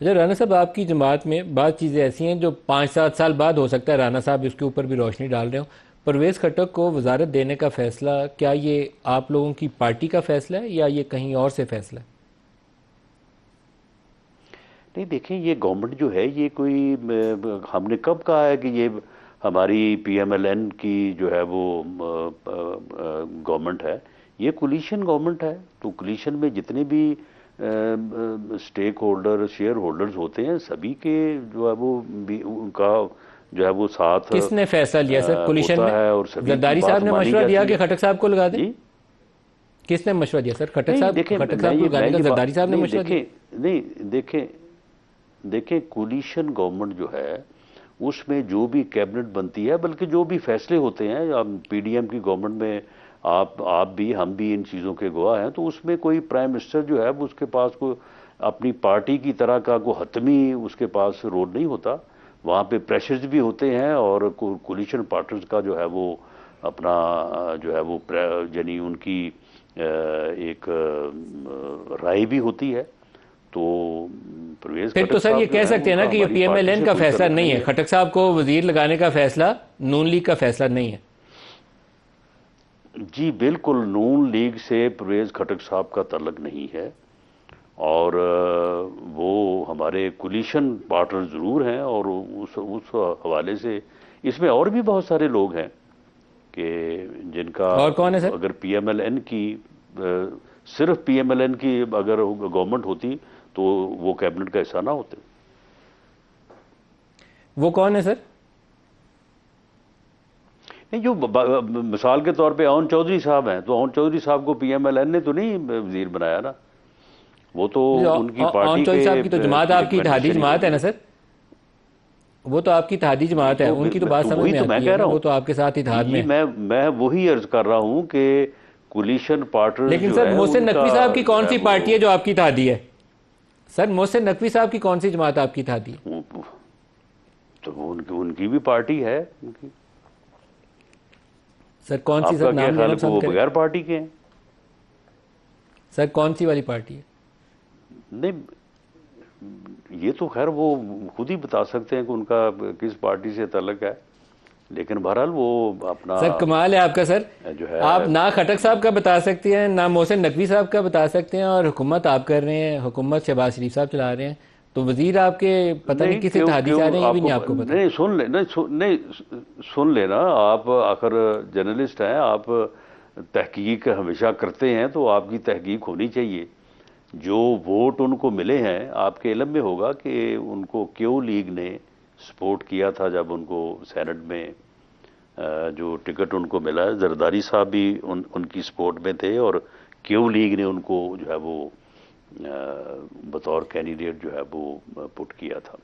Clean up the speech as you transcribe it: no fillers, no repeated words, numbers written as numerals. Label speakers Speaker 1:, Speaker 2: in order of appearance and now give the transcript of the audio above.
Speaker 1: اچھا رانا صاحب، آپ کی جماعت میں بعض چیزیں ایسی ہیں جو 5-7 سال بعد ہو سکتا ہے رانا صاحب اس کے اوپر بھی روشنی ڈال رہے ہوں. پرویز خٹک کو وزارت دینے کا فیصلہ کیا یہ آپ لوگوں کی پارٹی کا فیصلہ ہے یا یہ کہیں اور سے فیصلہ ہے؟
Speaker 2: نہیں دیکھیں، یہ گورنمنٹ جو ہے یہ کوئی ہم نے کب کہا ہے کہ یہ ہماری پی ایم ایل این کی جو ہے وہ گورنمنٹ ہے. یہ کولیشن گورنمنٹ ہے، تو کولیشن میں جتنے بھی اسٹیک ہولڈر شیئر ہولڈرز ہوتے ہیں سبھی کے جو ہے وہ ان کا جو ہے وہ ساتھ
Speaker 1: کس نے فیصلہ لیا سر کولیشن
Speaker 2: ہوتا
Speaker 1: میں؟
Speaker 2: ہے اور سبھی کی
Speaker 1: زرداری صاحب
Speaker 2: بات
Speaker 1: نے
Speaker 2: مانی
Speaker 1: مشورہ دیا
Speaker 2: جاتی
Speaker 1: کہ
Speaker 2: ہے.
Speaker 1: خٹک صاحب کو لگا دیں؟
Speaker 2: جی
Speaker 1: کس نے مشورہ دیا سر؟ خٹک
Speaker 2: نہیں
Speaker 1: صاحب
Speaker 2: دیکھیں،
Speaker 1: خٹک صاحب کو لگانے کا زرداری صاحب نے
Speaker 2: نہیں
Speaker 1: مشورہ دیا؟
Speaker 2: دیکھیں، نہیں دیکھیں کولیشن گورنمنٹ جو ہے اس میں جو بھی کیبنٹ بنتی ہے، بلکہ جو بھی فیصلے ہوتے ہیں، اب پی ڈی ایم کی گورنمنٹ میں آپ بھی ہم بھی ان چیزوں کے گواہ ہیں، تو اس میں کوئی پرائم منسٹر جو ہے اس کے پاس کوئی اپنی پارٹی کی طرح کا کوئی حتمی اس کے پاس رول نہیں ہوتا. وہاں پہ پریشرز بھی ہوتے ہیں اور کولیشن پارٹنرز کا جو ہے وہ اپنا جو ہے وہ یعنی ان کی ایک رائے بھی ہوتی ہے. تو پرویز
Speaker 1: پھر تو
Speaker 2: خٹک
Speaker 1: سر یہ
Speaker 2: صاحب
Speaker 1: کہہ
Speaker 2: جو ہیں
Speaker 1: سکتے
Speaker 2: ان
Speaker 1: ہیں نا
Speaker 2: کا
Speaker 1: کہ یہ
Speaker 2: ہماری
Speaker 1: PML
Speaker 2: party
Speaker 1: N
Speaker 2: سے
Speaker 1: کا
Speaker 2: کوئی
Speaker 1: فیصلہ
Speaker 2: تعلق
Speaker 1: نہیں
Speaker 2: نہیں
Speaker 1: ہے،
Speaker 2: ہے.
Speaker 1: خٹک صاحب کو وزیر لگانے کا فیصلہ نون لیگ کا فیصلہ نہیں ہے.
Speaker 2: جی بالکل، نون لیگ سے پرویز خٹک صاحب کا تعلق نہیں ہے، اور وہ ہمارے کولیشن پارٹنر ضرور ہیں، اور اس حوالے سے اس میں اور بھی بہت سارے لوگ ہیں کہ جن کا
Speaker 1: اور کون ہے سر؟
Speaker 2: اگر پی ایم ایل این کی صرف پی ایم ایل این کی اگر گورنمنٹ ہوتی تو وہ کیبنٹ کا حصہ نہ ہوتے.
Speaker 1: وہ کون ہے سر؟
Speaker 2: نہیں، جو مثال کے طور پہ اون چودھری صاحب ہیں، تو اون چودھری صاحب کو پی ایم ایل این نے تو نہیں وزیر بنایا نا، وہ تو ان کی
Speaker 1: اون
Speaker 2: پارٹی
Speaker 1: چوہدری
Speaker 2: کے
Speaker 1: صاحب کی تو جماعت آپ کی اتحادی
Speaker 2: بینیفیشری
Speaker 1: جماعت ہے
Speaker 2: بنے
Speaker 1: نا
Speaker 2: ہیں.
Speaker 1: سر؟ وہ تو آپ کی اتحادی جماعت ہے، ان کی تو بات سمجھ
Speaker 2: وہی
Speaker 1: میں
Speaker 2: تو میں
Speaker 1: آتی ہے
Speaker 2: کہہ
Speaker 1: نا،
Speaker 2: رہا
Speaker 1: وہ
Speaker 2: ہوں.
Speaker 1: تو آپ کے ساتھ اتحاد
Speaker 2: جی
Speaker 1: میں
Speaker 2: جی،
Speaker 1: ہے.
Speaker 2: میں وہی عرض کر رہا ہوں کہ کولیشن پارٹنرز
Speaker 1: لیکن
Speaker 2: جو
Speaker 1: سر
Speaker 2: ہے
Speaker 1: محسن
Speaker 2: ان کا
Speaker 1: نقوی صاحب کی
Speaker 2: جو
Speaker 1: کون
Speaker 2: ہے
Speaker 1: سی پارٹی
Speaker 2: وہ
Speaker 1: ہے جو آپ کی اتحادی ہے؟ سر محسن نقوی صاحب کی کون سی جماعت آپ کی اتحادی ہے؟
Speaker 2: تو ان کی بھی پارٹی ہے ان کی.
Speaker 1: سر کون سی؟
Speaker 2: آپ
Speaker 1: سر
Speaker 2: کا کیا
Speaker 1: نام
Speaker 2: خیال
Speaker 1: لینا
Speaker 2: ہے کہ
Speaker 1: پسند
Speaker 2: وہ
Speaker 1: کریں؟
Speaker 2: بغیر پارٹی کے ہیں؟
Speaker 1: سر کون سی والی پارٹی ہے؟
Speaker 2: نہیں، یہ تو خیر وہ خود ہی بتا سکتے ہیں کہ ان کا کس پارٹی سے تعلق ہے، لیکن بہرحال وہ اپنا
Speaker 1: سر کمال ہے آپ کا سر،
Speaker 2: جو ہے.
Speaker 1: آپ نہ خٹک صاحب کا بتا سکتے ہیں نہ محسن نقوی صاحب کا بتا سکتے ہیں، اور حکومت آپ کر رہے ہیں، حکومت شہباز شریف صاحب چلا رہے ہیں، تو وزیر آپ کے پتہ نہیں
Speaker 2: نہیں
Speaker 1: کس
Speaker 2: کیوں
Speaker 1: اتحادی سے
Speaker 2: کیوں
Speaker 1: آ رہے ہیں یہ بھی
Speaker 2: آپ
Speaker 1: نہیں
Speaker 2: کو
Speaker 1: آپ کو پتہ.
Speaker 2: نہیں سن لیں، نہیں سن لینا آپ آخر جرنلسٹ ہیں، آپ تحقیق ہمیشہ کرتے ہیں، تو آپ کی تحقیق ہونی چاہیے. جو ووٹ ان کو ملے ہیں آپ کے علم میں ہوگا کہ ان کو کیو لیگ نے سپورٹ کیا تھا جب ان کو سینٹ میں جو ٹکٹ ان کو ملا. زرداری صاحب بھی ان کی سپورٹ میں تھے، اور کیو لیگ نے ان کو جو ہے وہ بطور کینڈیڈیٹ جو ہے وہ پٹ کیا تھا.